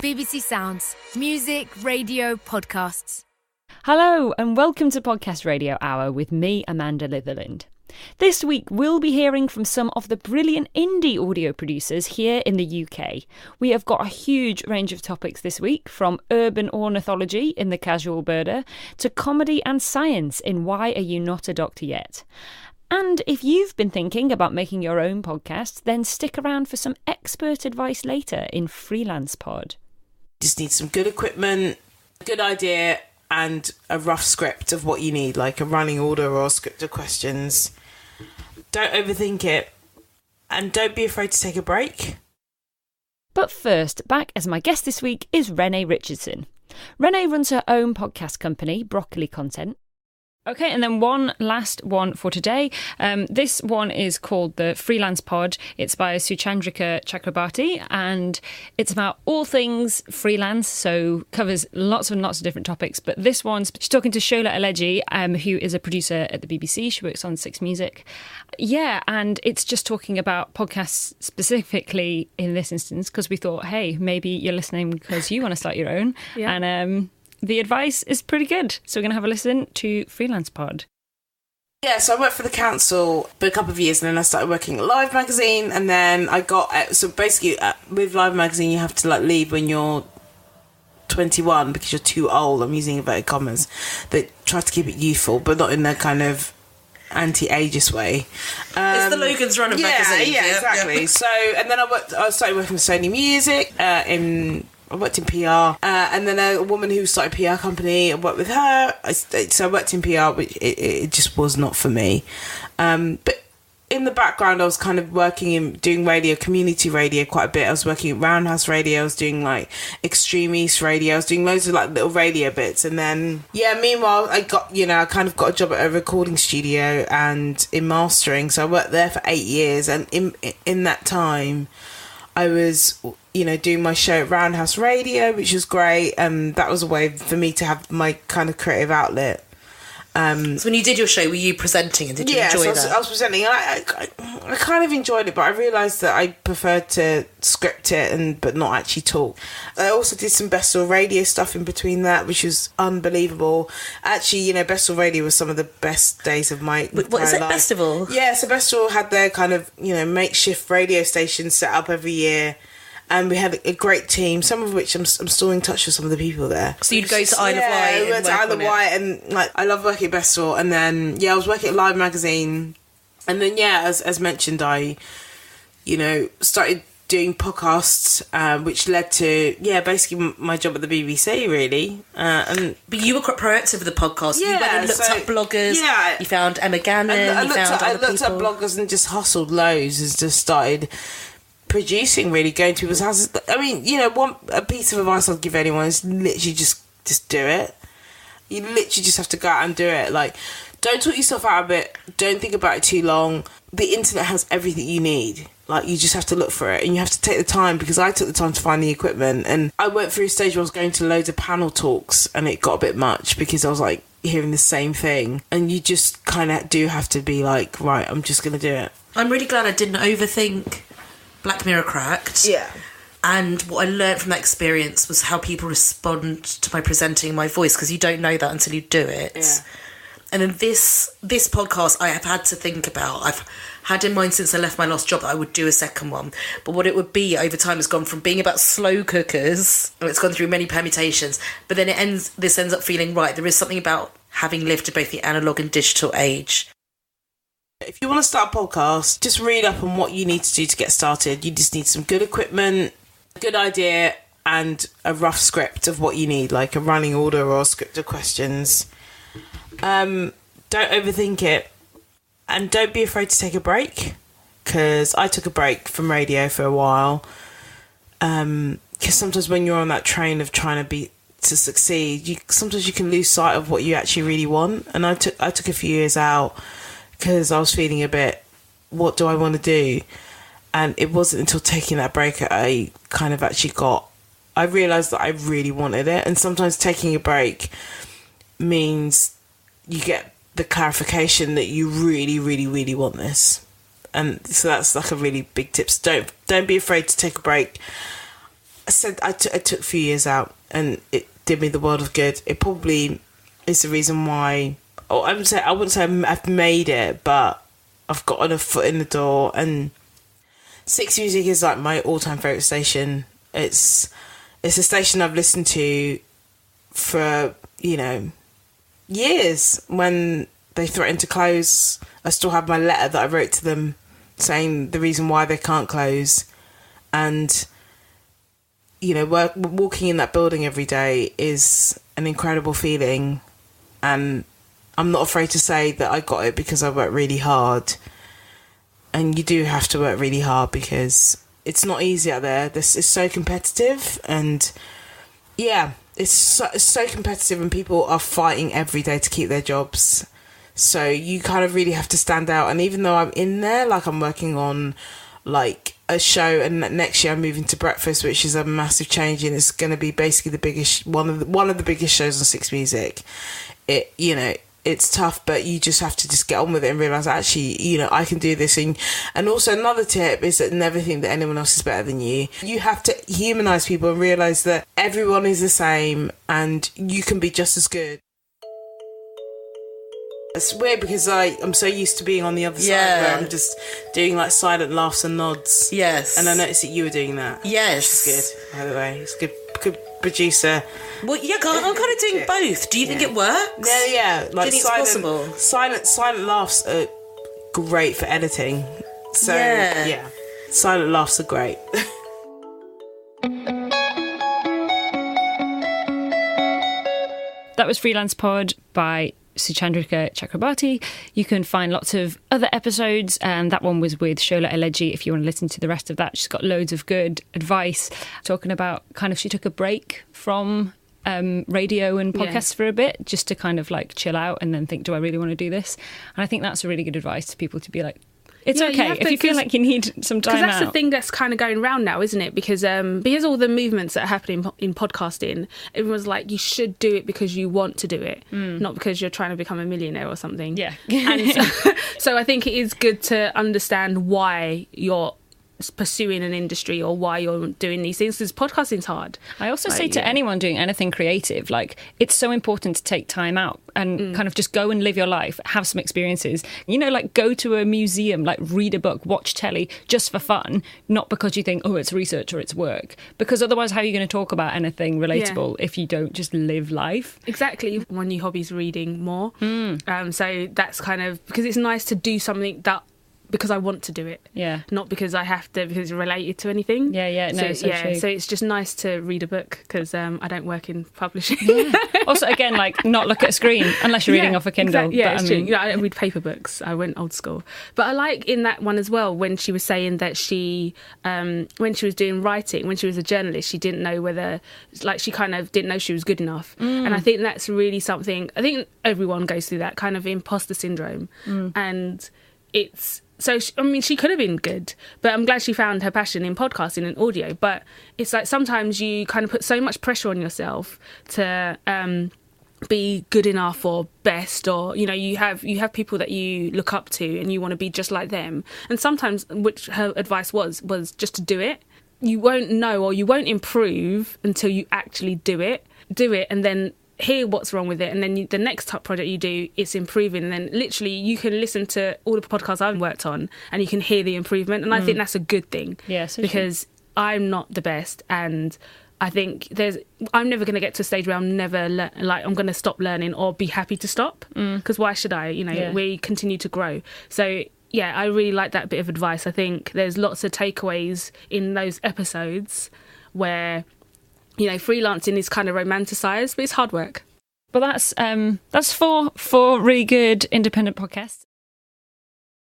BBC Sounds. Music, radio, podcasts. Hello and welcome to Podcast Radio Hour with me, Amanda Litherland. This week we'll be hearing from some of the brilliant indie audio producers here in the UK. We have got a huge range of topics this week, from urban ornithology in The Casual Birder to comedy and science in Why Are You Not a Doctor Yet? And if you've been thinking about making your own podcast, then stick around for some expert advice later in Freelance Pod. Just need some good equipment, a good idea, and a rough script of what you need, like a running order or a script of questions. Don't overthink it, and don't be afraid to take a break. But first, back as my guest this week is Renay Richardson. Renay runs her own podcast company, Broccoli Content. Okay, and then one last one for today. This one is called the Freelance Pod. It's by Suchandrika Chakrabarti, and it's about all things freelance, so covers lots and lots of different topics. But this one's, she's talking to Shola Aleje, who is a producer at the BBC. She works on 6 Music. Yeah, and it's just talking about podcasts specifically in this instance, because we thought, hey, maybe you're listening because you want to start your own. Yeah. And the advice is pretty good. So we're going to have a listen to Freelance Pod. Yeah, so I worked for the council for a couple of years, and then I started working at Live Magazine, and then I got... So basically, with Live Magazine, you have to leave when you're 21 because you're too old. I'm using inverted commas. They try to keep it youthful, but not in that kind of anti-ageist way. It's the Logan's Run of magazine. Yeah, exactly. Yeah. So, and then I started working for Sony Music I worked in PR, and then a woman who started a PR company, I worked with her. So I worked in PR, but it just was not for me. But in the background, I was kind of doing radio, community radio quite a bit. I was working at Roundhouse Radio, I was doing Extreme East Radio, I was doing loads of little radio bits. And then, meanwhile, I kind of got a job at a recording studio and in mastering. So I worked there for 8 years, and in that time, I was, doing my show at Roundhouse Radio, which was great. And that was a way for me to have my kind of creative outlet. So when you did your show, were you presenting, and did you enjoy that? I was presenting, and I kind of enjoyed it, but I realised that I preferred to script it but not actually talk. I also did some Best Radio stuff in between that, which was unbelievable. Actually, Best Radio was some of the best days of my What is it, life. Festival? Yeah, so Best had their kind of, makeshift radio stations set up every year. And we had a great team, some of which I'm still in touch with some of the people there. So you'd go to Isle of Wight? Yeah, we went to Isle of Wight, and I love working at Bestall. And then, I was working at Live Magazine. And then, as mentioned, I, started doing podcasts, which led to, basically my job at the BBC, really. But you were quite proactive with the podcast. You went and looked up bloggers. Yeah. You found Emma Gannon. I looked up bloggers and just hustled loads and just started producing, really, going to people's houses. I mean, a piece of advice I'd give anyone is literally just do it. You literally just have to go out and do it. Don't talk yourself out of it. Don't think about it too long. The internet has everything you need. You just have to look for it, and you have to take the time, because I took the time to find the equipment. And I went through a stage where I was going to loads of panel talks, and it got a bit much because I was hearing the same thing, and you just kind of do have to be right, I'm just going to do it. I'm really glad I didn't overthink Black Mirror Cracked. Yeah. And what I learned from that experience was how people respond to my presenting my voice, because you don't know that until you do it. Yeah. And then this podcast I have had to think about. I've had in mind since I left my last job that I would do a second one. But what it would be over time has gone from being about slow cookers, and it's gone through many permutations, but then this ends up feeling right. There is something about having lived in both the analogue and digital age. If you want to start a podcast, just read up on what you need to do to get started. You just need some good equipment, a good idea, and a rough script of what you need, like a running order or a script of questions. Don't overthink it, and don't be afraid to take a break, because I took a break from radio for a while, because sometimes when you're on that train of trying to succeed, sometimes you can lose sight of what you actually really want. And I took a few years out because I was feeling a bit, what do I want to do? And it wasn't until taking that break I kind of actually I realised that I really wanted it. And sometimes taking a break means you get the clarification that you really, really, really want this. And so that's a really big tip. So don't be afraid to take a break. I said I took a few years out, and it did me the world of good. It probably is the reason why. Oh, I wouldn't say I've made it, but I've gotten a foot in the door. And 6 Music is like my all-time favourite station. It's a station I've listened to for, you know, years. When they threatened to close, I still have my letter that I wrote to them saying the reason why they can't close. And, you know, walking in that building every day is an incredible feeling. And I'm not afraid to say that I got it because I worked really hard. And you do have to work really hard because it's not easy out there. This is so competitive, and yeah, it's so competitive, and people are fighting every day to keep their jobs. So you kind of really have to stand out. And even though I'm in there, like I'm working on like a show, and next year I'm moving to Breakfast, which is a massive change, and it's going to be basically the biggest one of the biggest shows on 6 Music. It, you know, it's tough, but you just have to just get on with it and realise, actually, you know, I can do this. And also another tip is that never think that anyone else is better than you. You have to humanise people and realise that everyone is the same and you can be just as good. It's weird because I'm so used to being on the other side where I'm just doing like silent laughs and nods. Yes. And I noticed that you were doing that. Yes. Which is good, by the way. It's good producer. Well, yeah, I'm kind of doing both. Do you think it works? Yeah. Like, do you think it's possible? Silent laughs are great for editing. So, yeah. Silent laughs are great. That was Freelance Pod by Suchandrika Chakrabarti. You can find lots of other episodes, and that one was with Shola Aleje if you want to listen to the rest of that. She's got loads of good advice, talking about kind of, she took a break from radio and podcasts for a bit, just to kind of like chill out and then think, do I really want to do this? And I think that's a really good advice to people, to be like, it's okay if you feel like you need some time out. Because that's the thing that's kind of going around now, isn't it? Because all the movements that are happening in podcasting, everyone's like, you should do it because you want to do it, not because you're trying to become a millionaire or something. Yeah. And so I think it is good to understand why you're pursuing an industry or why you're doing these things, because podcasting's hard. I also say to anyone doing anything creative, like, it's so important to take time out and kind of just go and live your life, have some experiences, you know, like go to a museum, like read a book, watch telly, just for fun, not because you think, oh, it's research or it's work, because otherwise how are you going to talk about anything relatable if you don't just live life? Exactly. One new hobby is reading more. So that's kind of, because it's nice to do something that because I want to do it, not because I have to, because it's related to anything. So it's just nice to read a book, because I don't work in publishing. Also, again, like, not look at a screen unless you're reading off a Kindle. Exactly. Yeah, it's true. You know, I don't read paper books. I went old school. But I like in that one as well, when she was saying that she, when she was doing writing, when she was a journalist, she didn't know whether, like, she kind of didn't know she was good enough. And I think that's really something, I think everyone goes through that kind of imposter syndrome. And it's, so, she could have been good, but I'm glad she found her passion in podcasting and audio. But it's like sometimes you kind of put so much pressure on yourself to be good enough or best, or, you know, you have people that you look up to and you want to be just like them. And sometimes, which her advice was just to do it. You won't know or you won't improve until you actually do it, and then hear what's wrong with it, and then the next type project you do, it's improving, and then literally you can listen to all the podcasts I've worked on and you can hear the improvement, and I think that's a good thing. Because I'm not the best, and I think I'm never going to get to a stage where I'm going to stop learning or be happy to stop, because why should I? You know, we continue to grow. So yeah, I really like that bit of advice. I think there's lots of takeaways in those episodes where, you know, freelancing is kind of romanticised, but it's hard work. But that's four really good independent podcasts.